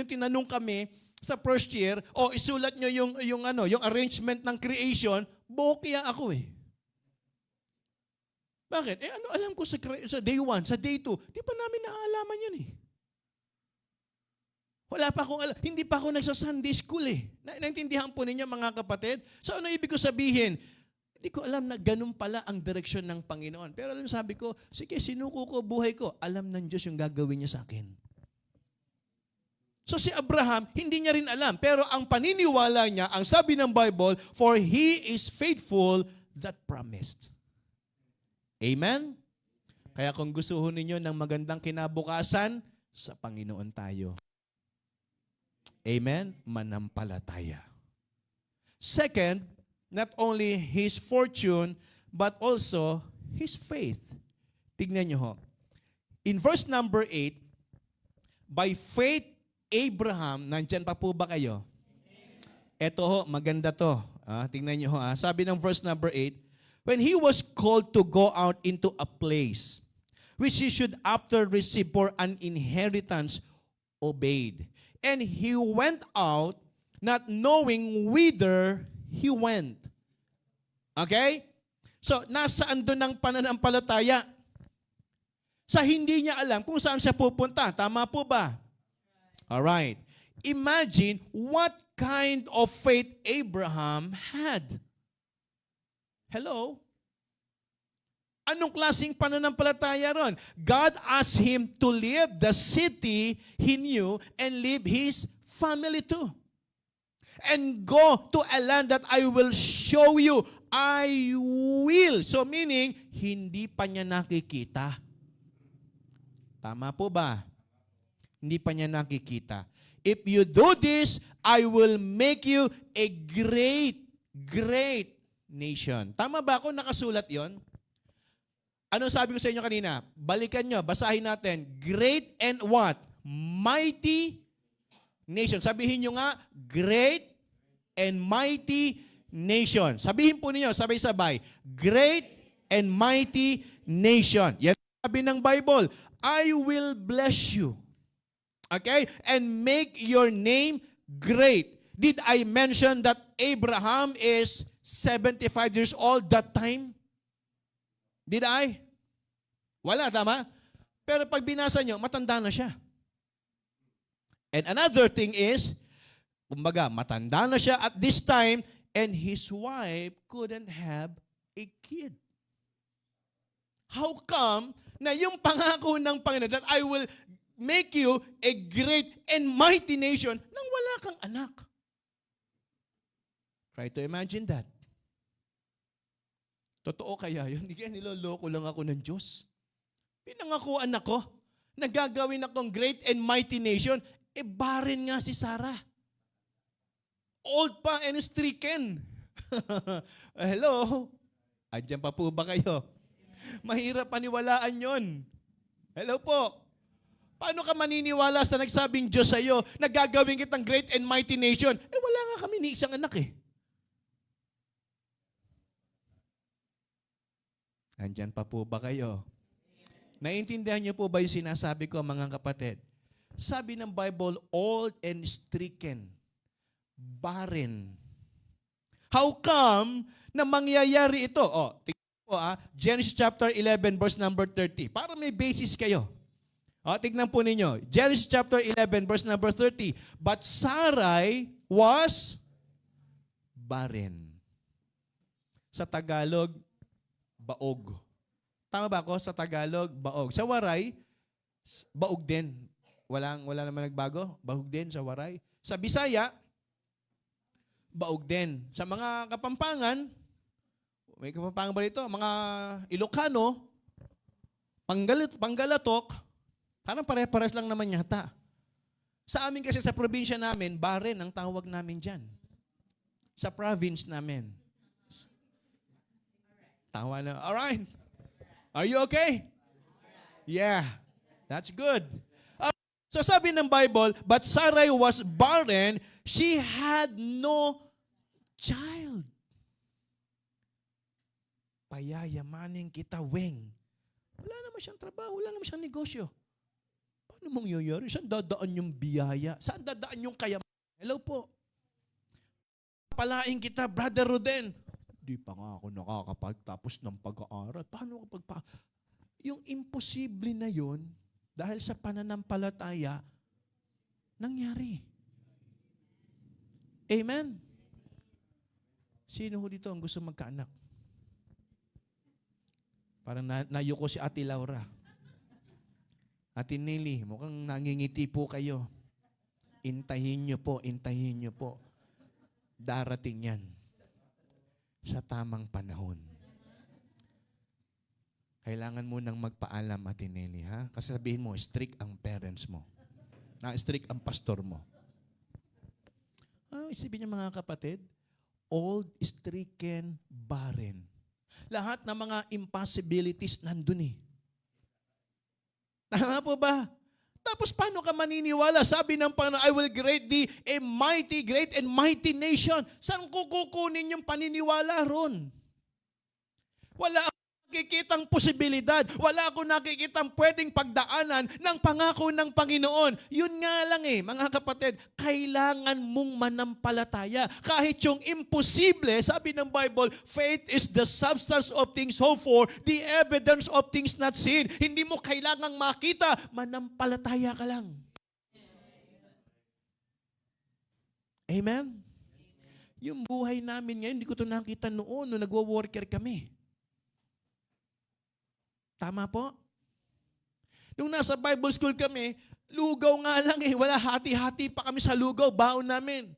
tinanong kami sa first year, isulat nyo yung arrangement ng creation, bokya ako eh. Bakit? Ano alam ko sa day 1, sa day 2, di pa namin naaalaman yun eh. Wala pa akong alam. Hindi pa ako nagsa-Sunday school eh. Naintindihan po ninyo mga kapatid? So ano ibig ko sabihin? Hindi ko alam na ganun pala ang direksyon ng Panginoon. Pero alam sabi ko, sige, sinuko ko buhay ko. Alam ng Diyos yung gagawin niya sa akin. So si Abraham, hindi niya rin alam. Pero ang paniniwala niya, ang sabi ng Bible, for he is faithful that promised. Amen? Kaya kung gusto ho ninyo ng magandang kinabukasan, sa Panginoon tayo. Amen? Manampalataya. Second, not only his fortune, but also his faith. Tignan nyo ho. In verse number 8, by faith, Abraham, nandyan pa po ba kayo? Ito ho, maganda to. Tingnan nyo ho. Sabi ng verse number 8, when he was called to go out into a place which he should after receive for an inheritance, obeyed. And he went out, not knowing whither he went. Okay? So, nasaan doon ang pananampalataya? Sa hindi niya alam kung saan siya pupunta. Tama po ba? Alright. Imagine what kind of faith Abraham had. Hello? Anong klaseng pananampalataya ron? God asked him to leave the city he knew and leave his family too. And go to a land that I will show you. I will. So meaning, hindi pa niya nakikita. Tama po ba? Hindi pa niya nakikita. If you do this, I will make you a great, great nation. Tama ba ako? Nakasulat yon? Ano sabi ko sa inyo kanina? Balikan nyo, basahin natin. Great and what? Mighty nation. Sabihin nyo nga, great and mighty nation. Sabihin po ninyo, sabay-sabay. Great and mighty nation. Yan sabi ng Bible. I will bless you. Okay? And make your name great. Did I mention that Abraham is 75 years old that time? Did I? Wala, tama? Pero pag binasa nyo, matanda na siya. And another thing is, kumbaga, matanda na siya at this time, and his wife couldn't have a kid. How come na yung pangako ng Panginoon that I will make you a great and mighty nation nang wala kang anak? Try to imagine that. Totoo kaya yun? Hindi kaya niloloko lang ako ng Diyos. Pinangakuan ako na gagawin akong great and mighty nation. Barren nga si Sarah. Old pa and stricken. Hello? Andiyan pa po ba kayo? Mahirap paniwalaan yon. Hello po? Paano ka maniniwala sa nagsabing Diyos sa iyo na gagawin kitang great and mighty nation? Wala nga kami ni isang anak eh. Andyan pa po ba kayo? Naiintindihan niyo po ba yung sinasabi ko, mga kapatid? Sabi ng Bible, old and stricken, barren. How come na mangyayari ito? Tignan po Genesis chapter 11 verse number 30. Para may basis kayo. Tignan po ninyo. Genesis chapter 11 verse number 30. But Sarai was barren. Sa Tagalog, baog. Tama ba ako? Sa Tagalog, baog. Sa Waray, baog din. Wala naman nagbago. Baog din sa Waray. Sa Bisaya, baog din. Sa mga Kapampangan, may Kapampangan ba rito? Mga Ilocano, Panggalatok, parang pare-pares lang naman yata. Sa amin kasi sa probinsya namin, barren ang tawag namin dyan. Sa province namin. Tawa na. Alright. Are you okay? Yeah. That's good. So sabi ng Bible, but Sarai was barren, she had no child. Payayamanin kita, weng. Wala naman siyang trabaho, wala naman siyang negosyo. Paano mangyayari? Saan dadaan yung biyaya? Saan dadaan yung kayamanan? Hello po. Palain kita, Brother Ruden. Di pa nga ako nakakapagtapos ng pag-aaral. Paano kapag yung imposible na yon dahil sa pananampalataya, nangyari. Amen? Sino ho dito ang gusto magkaanak? Parang nayuko si Ate Laura. Ate Nelly, mukhang nangingiti po kayo. Intahin niyo po, intahin niyo po. Darating yan sa tamang panahon. Kailangan mo nang magpaalam, Ate Nelly, ha? Kasi sabihin mo, strict ang parents mo. Strict ang pastor mo. Isipin niyo mga kapatid, old, stricken, barren. Lahat ng mga impossibilities nandun eh. Tama po ba? Tapos paano ka maniniwala? Sabi ng Panginoon, I will create thee a mighty, great and mighty nation. Saan ko kukunin yung paniniwala ron? Wala akong nakikitang posibilidad. Wala akong nakikitang pwedeng pagdaanan ng pangako ng Panginoon. Yun nga lang mga kapatid, kailangan mong manampalataya. Kahit yung imposible, sabi ng Bible, faith is the substance of things hoped for, the evidence of things not seen. Hindi mo kailangang makita, manampalataya ka lang. Amen? Yung buhay namin ngayon, hindi ko ito nakita noon nung nagwo-worker kami. Tama po? Nung nasa Bible school kami, lugaw nga lang wala, hati-hati pa kami sa lugaw, baon namin.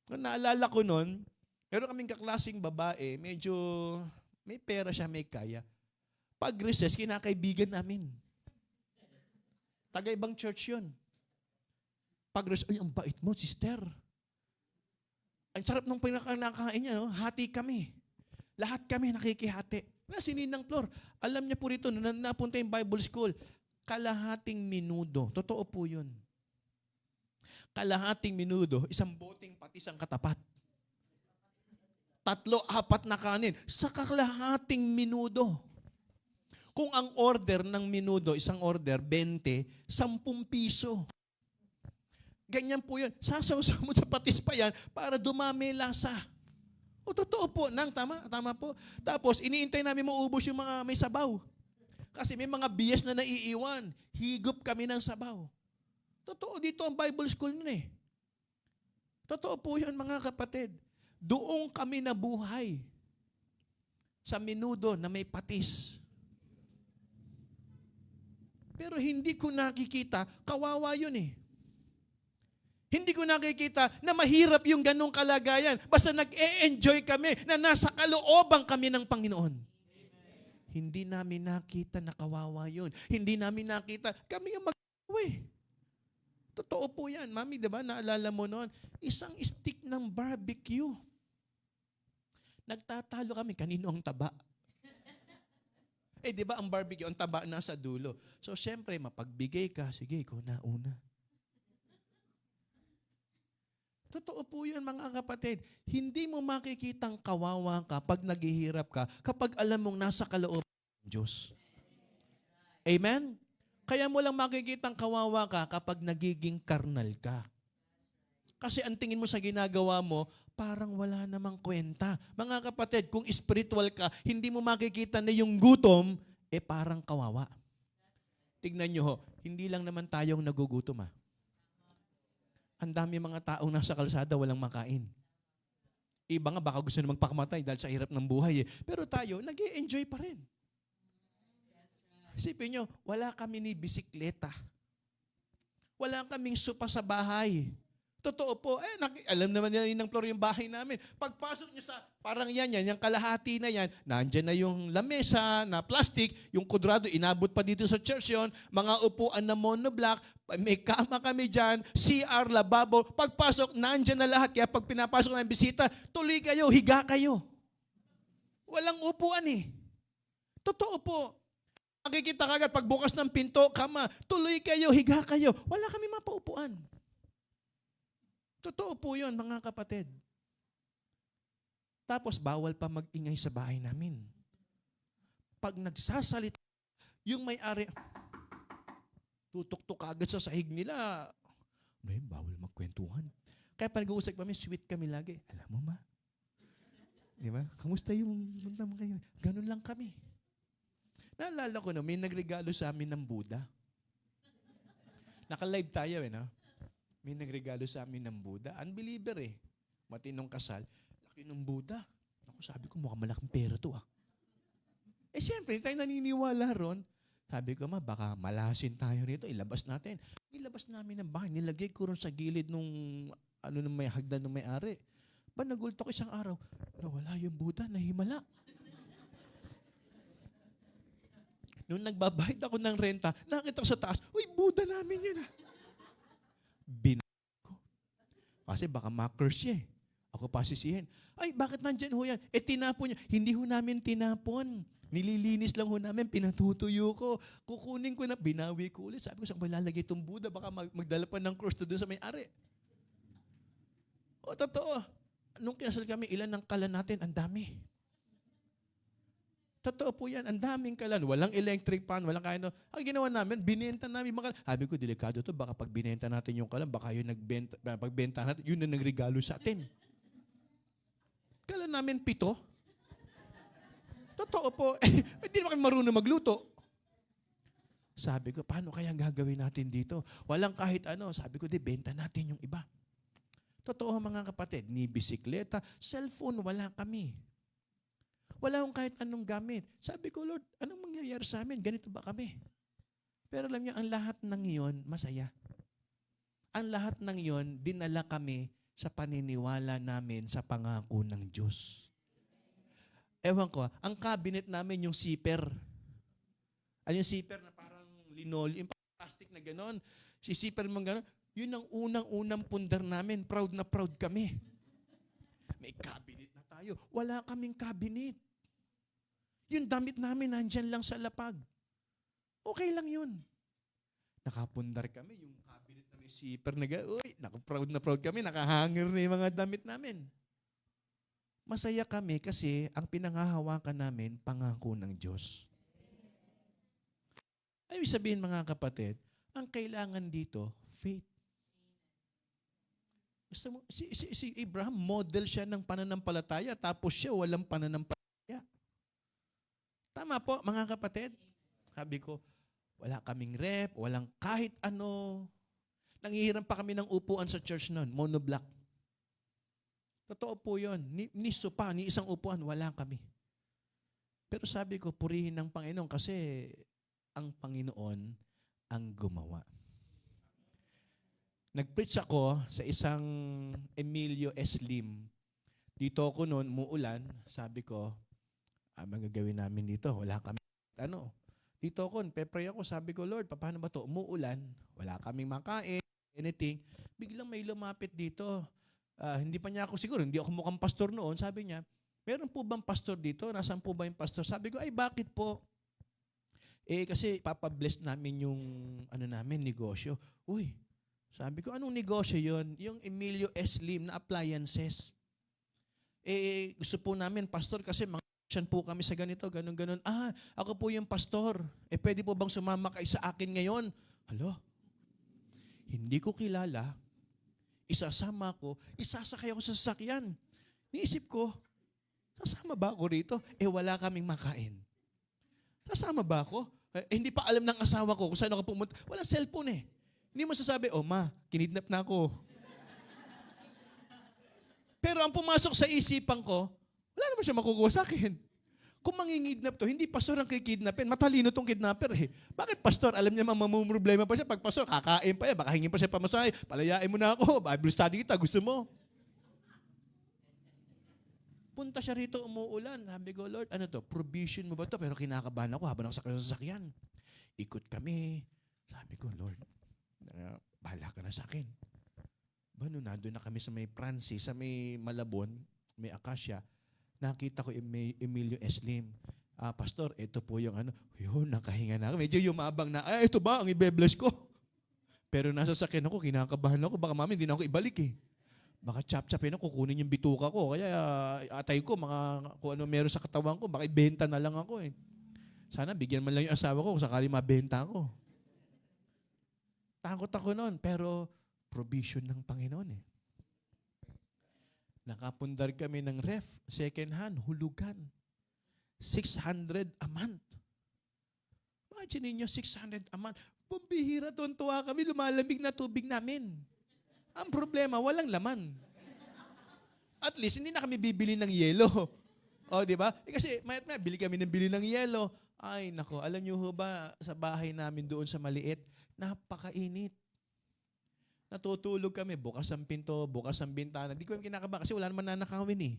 Kung naalala ko noon, meron kaming kaklaseng babae, medyo may pera siya, may kaya. Pag recess, kinakaibigan namin. Taga-ibang church yun. Pag recess, ay, ang bait mo, sister. Ang sarap ng pinakakain niya, no? Hati kami. Lahat kami nakikihati. Si Ninang Flor, alam niya po rito, napunta yung Bible School, kalahating minudo. Totoo po yun. Kalahating minudo, isang boteng patis ang katapat. 3-4 na kanin. Sa kalahating minudo. Kung ang order ng minudo, isang order, 20, 10 piso. Ganyan po yun. Sasaw-saw mo sa patis pa yan para dumami lasa. Totoo po, tama po. Tapos, iniintay namin maubos yung mga may sabaw. Kasi may mga bias na naiiwan. Higop kami ng sabaw. Totoo dito ang Bible School nun eh. Totoo po yun mga kapatid. Doon kami nabuhay. Sa minudo na may patis. Pero hindi ko nakikita, kawawa yun eh. Hindi ko nakikita na mahirap yung ganong kalagayan. Basta nag-e-enjoy kami na nasa kalooban kami ng Panginoon. Amen. Hindi namin nakita na kawawa yun. Hindi namin nakita, kami ang mag-away. Totoo po yan. Mami, diba, naalala mo noon, isang stick ng barbecue. Nagtatalo kami, kanino ang taba? Diba ang barbecue, ang taba nasa dulo. So, syempre, mapagbigay ka, sige, ikaw na una. Totoo po yun mga kapatid. Hindi mo makikitang kawawa ka pag naghihirap ka kapag alam mong nasa kalooban ng Diyos. Amen? Kaya mo lang makikitang kawawa ka kapag nagiging karnal ka. Kasi ang tingin mo sa ginagawa mo, parang wala namang kwenta. Mga kapatid, kung spiritual ka, hindi mo makikita na yung gutom, parang kawawa. Tignan nyo ho, hindi lang naman tayong nagugutom Ang dami mga taong nasa kalsada walang makain. Iba nga baka gusto na magpakamatay dahil sa hirap ng buhay Pero tayo, nag-e-enjoy pa rin. Isipin nyo, wala kami ni bisikleta. Wala kaming sopa sa bahay. Totoo po, alam naman nila ng Flor yung bahay namin. Pagpasok nyo sa, parang yung kalahati na yan, nandyan na yung lamesa na plastic, yung kudrado, inabot pa dito sa church yon, mga upuan na monoblock, may kama kami dyan, CR, lababo. Pagpasok, nandyan na lahat. Kaya pag pinapasok ng bisita, tuloy kayo, higa kayo. Walang upuan Totoo po. Makikita ka agad, pagbukas ng pinto, kama, tuloy kayo, higa kayo. Wala kami mapaupuan. Totoo po yun, mga kapatid. Tapos, bawal pa mag-ingay sa bahay namin. Pag nagsasalita, yung may-ari, tutok-tok agad sa sahig nila. Bawal magkwentuhan. Kaya pag nag-uusap kami, sweet kami lagi. Alam mo ma? Di ba? Kamusta yung punta mo kayo? Ganun lang kami. Naalala ko may nagregalo sa amin ng Buddha. Naka-live tayo no? May nagregalo sa amin ng Buddha. Unbeliever Matinong kasal. Laki ng Buddha. Ako sabi ko, mukhang malaking pera to siyempre, tayo naniniwala ron. Sabi ko, baka malasin tayo rito. Ilabas natin. Ilabas namin ng bahay. Nilagay ko ron sa gilid nung may hagdan ng may-ari. Nagulto ko isang araw. Nawala yung Buddha, nahimala. Nung nagbabayad ako ng renta, nakita ko sa taas, uy, Buddha namin yun. Ko. Kasi baka makers siya eh. Ako pa sisihin. Ay, bakit nandyan ho yan? Tinapon niya. Hindi ho namin tinapon. Nililinis lang ho namin, pinatutuyo ko. Kukunin ko na, binawi ko ulit. Sabi ko, saan ko ilalagay itong Buddha? Baka magdala pa ng cross to doon sa may-ari. O, totoo. Nung kinasal kami, ilan ang kalan natin? Ang dami. Totoo po yan. Ang daming kalan. Walang electric pan, walang kaya. Ang ginawa namin, binenta namin mga kalan. Sabi ko, delikado to. Baka pag binenta natin yung kalan, baka yun pagbenta natin, yun na nagregalo sa atin. Kalan namin 7. Totoo po. Hindi naman kami marunong magluto. Sabi ko, paano kaya gagawin natin dito? Walang kahit ano. Sabi ko, benta natin yung iba. Totoo mga kapatid, ni bisikleta, cellphone, wala kami. Wala akong kahit anong gamit. Sabi ko, Lord, anong mangyayari sa amin? Ganito ba kami? Pero alam niyo, ang lahat ng iyon, masaya. Ang lahat ng iyon, dinala kami sa paniniwala namin sa pangako ng Diyos. Ewan ko, ang cabinet namin yung zipper. Ano yung zipper na parang linoleum, yung plastic na gano'n. Si zipper mong gano'n, yun ang unang-unang pundar namin. Proud na proud kami. May cabinet na tayo. Wala kaming cabinet. Yung damit namin nandyan lang sa lapag. Okay lang yun. Nakapundar kami, yung cabinet na may zipper na gano'n. Uy, proud na proud kami. Nakahanger na yung mga damit namin. Masaya kami kasi ang pinanghahawakan namin, pangako ng Diyos. Ay, sabihin mga kapatid, ang kailangan dito, faith. Gusto mo, si Abraham, model siya ng pananampalataya, tapos siya walang pananampalataya. Tama po, mga kapatid? Sabi ko, wala kaming rep, walang kahit ano. Nangihiram pa kami ng upuan sa church noon, monoblock. Totoo po yun. Ni sopa, ni isang upuan, wala kami. Pero sabi ko, purihin ng Panginoon kasi ang Panginoon ang gumawa. Nag-preach ako sa isang Emilio S. Lim. Dito ako noon, muulan. Sabi ko, magagawin namin dito. Wala kami. Dito ako, pe-pray ako. Sabi ko, Lord, paano ba to? Umuulan. Wala kaming makain, anything. Biglang may lumapit dito. Hindi pa niya ako siguro, hindi ako mukhang pastor noon. Sabi niya, meron po bang pastor dito? Nasaan po ba yung pastor? Sabi ko, ay bakit po? Kasi papabless namin yung namin, negosyo. Uy, sabi ko, anong negosyo yon? Yung Emilio S. Lim na appliances. Gusto po namin, pastor, kasi mga Christian po kami sa ganito, ganun. Ako po yung pastor. Pwede po bang sumama kayo sa akin ngayon? Halo? Hindi ko kilala. Isasama ko, isasakay ako sa sasakyan. Niisip ko, sasama ba ako rito? Wala kaming makain. Sasama ba ako? Hindi pa alam ng asawa ko kung saan ako pumunta. Wala cellphone eh. Hindi mo sasabi, ma, kinidnap na ako. Pero ang pumasok sa isipan ko, wala naman siya makukuha sa akin. Kung mangingidnap to, hindi pastor ang kikidnapin. Matalino tong kidnapper eh. Bakit pastor? Alam niya mamumroblema pa siya. Pag pastor, kakain pa yan. Baka hingin pa siya pamasahe. Palayain mo na ako. Bible study kita. Gusto mo? Punta siya rito, umuulan. Sabi ko, Lord, ano to? Provision mo ba to? Pero kinakabahan ako habang nakasakay sa sasakyan. Ikot kami. Sabi ko, Lord, bahala ka na sa akin. Nandun na kami sa may Francis, sa may Malabon, may Acacia. Nakita ko Emilio S. Lim. Pastor, ito po yung yun, nakahinga na ako. Medyo yumabang na, ito ba ang ibe-bless ko? Pero nasa sakyan ako, kinakabahan ako. Baka mami, hindi na ako ibalik eh. Baka chap-chapin ako, kukunin yung bituka ko. Kaya atay ko, kung ano meron sa katawan ko, baka ibenta na lang ako eh. Sana bigyan man lang yung asawa ko kung sakali mabenta ako. Takot ako noon, pero provision ng Panginoon eh. Nakapundar kami ng ref, second hand, hulugan. 600 a month. Imagine ninyo, 600 a month. Pambihira, tuwa kami, lumalamig na tubig namin. Ang problema, walang laman. At least, hindi na kami bibili ng yelo. O, di ba? Kasi, mayat-maya, bili kami ng yelo. Ay, nako, alam nyo ho ba, sa bahay namin doon sa maliit, napakainit. Natutulog kami, bukas ang pinto, bukas ang bintana. Di ko yung kinakaba kasi wala naman nanakawin eh.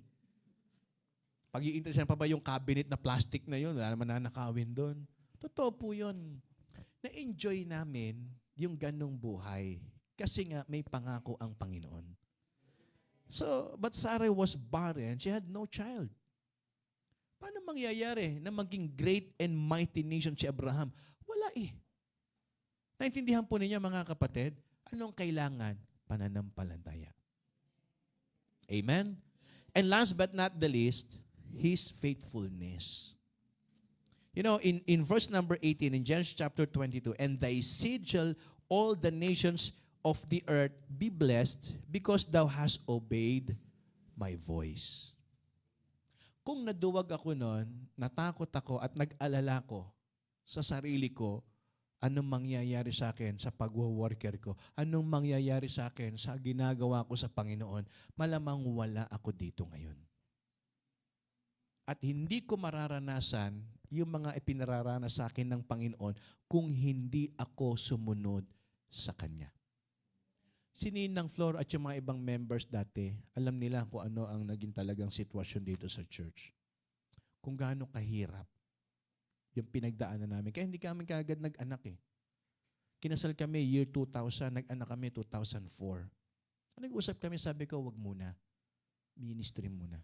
Pag i-interesan pa ba yung cabinet na plastic na yun, wala naman nanakawin doon. Totoo po yun. Na-enjoy namin yung ganong buhay. Kasi nga may pangako ang Panginoon. So, but Sarah was barren. She had no child. Paano mangyayari na maging great and mighty nation si Abraham? Wala eh. Naintindihan po ninyo mga kapatid, anong kailangan? Pananampalataya. Amen? And last but not the least, His faithfulness. You know, in verse number 18, in Genesis chapter 22, and thy seed shall all the nations of the earth be blessed because thou hast obeyed my voice. Kung naduwag ako noon, natakot ako at nag-alala ko sa sarili ko, anong mangyayari sa akin sa pagwo-worker ko? Anong mangyayari sa akin sa ginagawa ko sa Panginoon? Malamang wala ako dito ngayon. At hindi ko mararanasan yung mga ipinararanas sa akin ng Panginoon kung hindi ako sumunod sa Kanya. Si Ninang Flor at yung mga ibang members dati, alam nila kung ano ang naging talagang sitwasyon dito sa church. Kung gaano kahirap yung pinagdaanan namin. Kaya hindi kami kaagad nag-anak eh. Kinasal kami year 2000, nag-anak kami 2004. Nag-usap kami, sabi ko, wag muna. Ministry muna.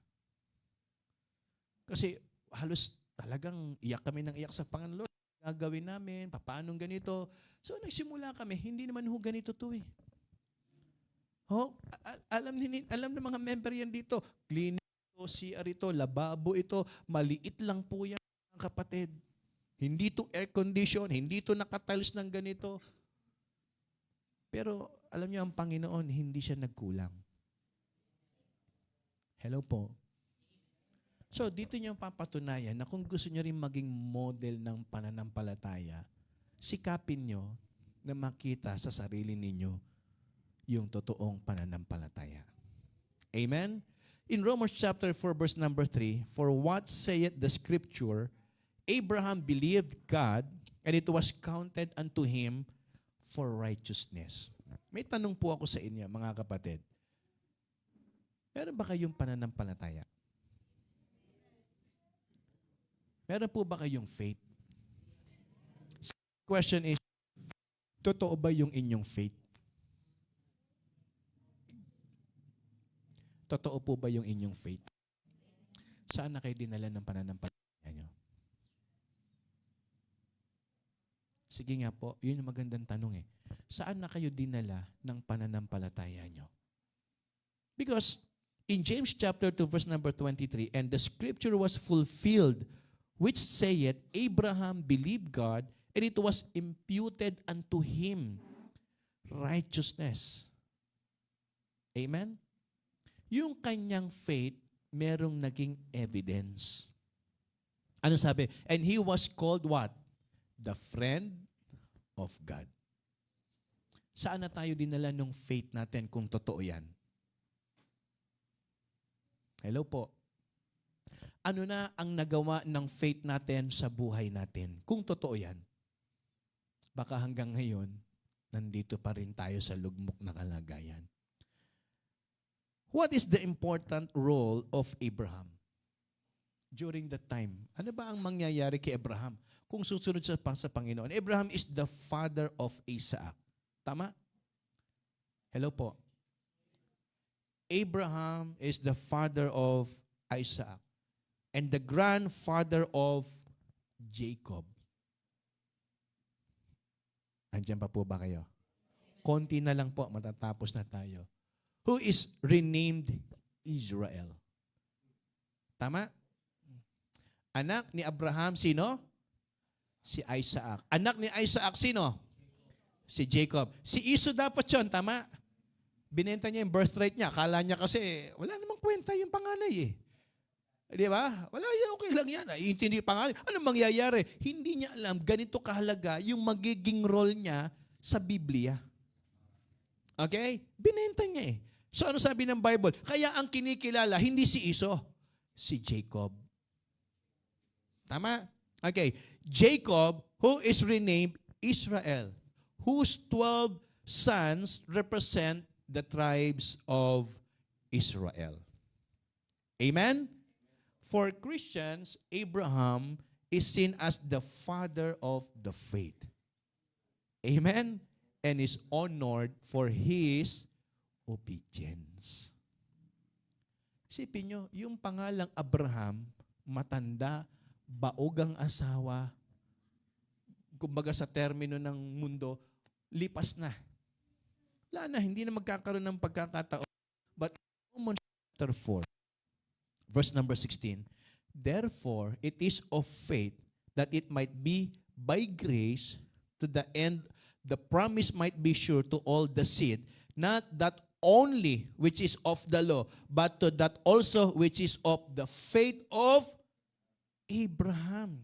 Kasi halos talagang iyak kami ng iyak sa Panginoon. Gagawin namin, paanong ganito. So nagsimula kami, hindi naman ganito to eh. Alam ng mga member yan dito. Clinic ito, CR ito, lababo ito. Maliit lang po yan, mga kapatid. Hindi to air condition, hindi to nakatiles ng ganito. Pero alam niyo, ang Panginoon, hindi siya nagkulang. Hello po. So, dito niyo papatunayan na kung gusto niyo rin maging model ng pananampalataya, sikapin niyo na makita sa sarili ninyo yung totoong pananampalataya. Amen? In Romans chapter 4, verse number 3, for what saith the Scripture, Abraham believed God, and it was counted unto him for righteousness. May tanong po ako sa inyo, mga kapatid. Meron ba kayong pananampalataya? Meron po ba kayong faith? Question is, totoo ba yung inyong faith? Totoo po ba yung inyong faith? Saan na kayo dinala ng pananampalataya nyo? Sige nga po, yun yung magandang tanong eh. Saan na kayo dinala ng pananampalataya nyo? Because in James chapter 2 verse number 23, and the scripture was fulfilled, which saith, Abraham believed God, and it was imputed unto him righteousness. Amen? Yung kanyang faith, merong naging evidence. Ano sabi? And he was called what? The friend of God. Saan na tayo dinala ng faith natin kung totoo yan? Hello po. Ano na ang nagawa ng faith natin sa buhay natin? Kung totoo yan, baka hanggang ngayon, nandito pa rin tayo sa lugmok na kalagayan. What is the important role of Abraham during that time? Ano ba ang mangyayari kay Abraham kung susunod siya pa sa Panginoon? Abraham is the father of Isaac. Tama? Hello po. Abraham is the father of Isaac and the grandfather of Jacob. Andiyan pa po ba kayo? Konti na lang po, matatapos na tayo. Who is renamed Israel. Tama? Anak ni Abraham, sino? Si Isaac. Anak ni Isaac, sino? Si Jacob. Si Esau dapat yun, tama? Binenta niya yung birthright niya. Akala niya kasi, wala namang kwenta yung panganay eh. Di ba? Wala yan, okay lang yan. Iintindi yung panganay. Anong mangyayari? Hindi niya alam, ganito kahalaga yung magiging role niya sa Biblia. Okay? Binenta niya eh. So ano sabi ng Bible? Kaya ang kinikilala, hindi si Esau, si Jacob. Tama? Okay. Jacob, who is renamed Israel, whose 12 sons represent the tribes of Israel. Amen? For Christians, Abraham is seen as the father of the faith. Amen? And is honored for his obedience. Isipin nyo, yung pangalang Abraham, matanda, baogang asawa, kumbaga sa termino ng mundo, lipas na. Wala na, hindi na magkakaroon ng pagkakataon. But Romans chapter 4, verse number 16, therefore, it is of faith that it might be by grace to the end the promise might be sure to all the seed, not that only which is of the law, but to that also which is of the faith of Abraham,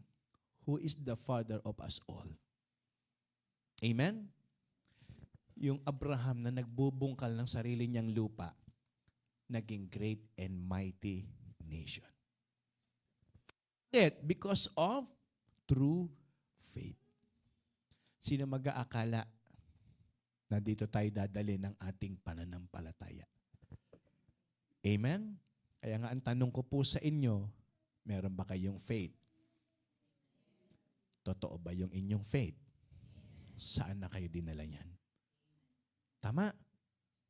who is the father of us all. Amen? Yung Abraham na nagbubungkal ng sarili niyang lupa, naging great and mighty nation. Yet, because of true faith. Sino mag-aakala na dito tayo dadali ng ating pananampalataya? Amen? Kaya nga ang tanong ko po sa inyo, meron ba kayong faith? Totoo ba yung inyong faith? Saan na kayo dinala niyan? Tama.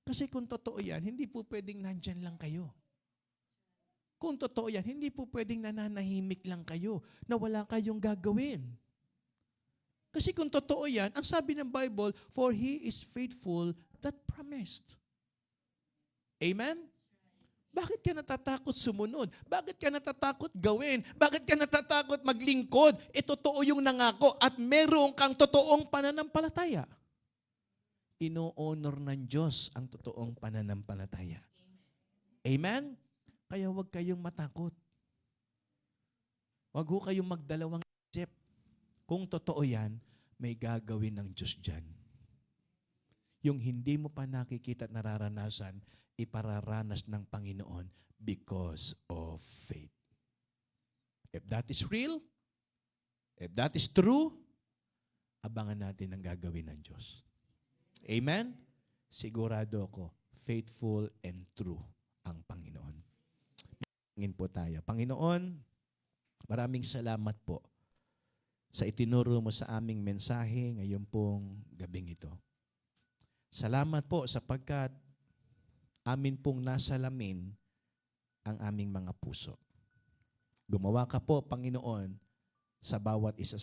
Kasi kung totoo yan, hindi po pwedeng nandyan lang kayo. Kung totoo yan, hindi po pwedeng nananahimik lang kayo na wala kayong gagawin. Kasi kung totoo yan, ang sabi ng Bible, for He is faithful that promised. Amen? Bakit ka natatakot sumunod? Bakit ka natatakot gawin? Bakit ka natatakot maglingkod? Totoo yung nangako at meron kang totoong pananampalataya. Ino-honor ng Diyos ang totoong pananampalataya. Amen? Kaya huwag kayong matakot. Huwag ho kayong magdalawang isip. Kung totoo yan, may gagawin ng Diyos dyan. Yung hindi mo pa nakikita at nararanasan, ipararanas ng Panginoon because of faith. If that is real, if that is true, abangan natin ang gagawin ng Diyos. Amen? Sigurado ako, faithful and true ang Panginoon. Tingin po tayo. Panginoon, maraming salamat po sa itinuro mo sa aming mensahe ngayon pong gabing ito. Salamat po sapagkat amin pong nasalamin ang aming mga puso. Gumawa ka po, Panginoon, sa bawat isa sa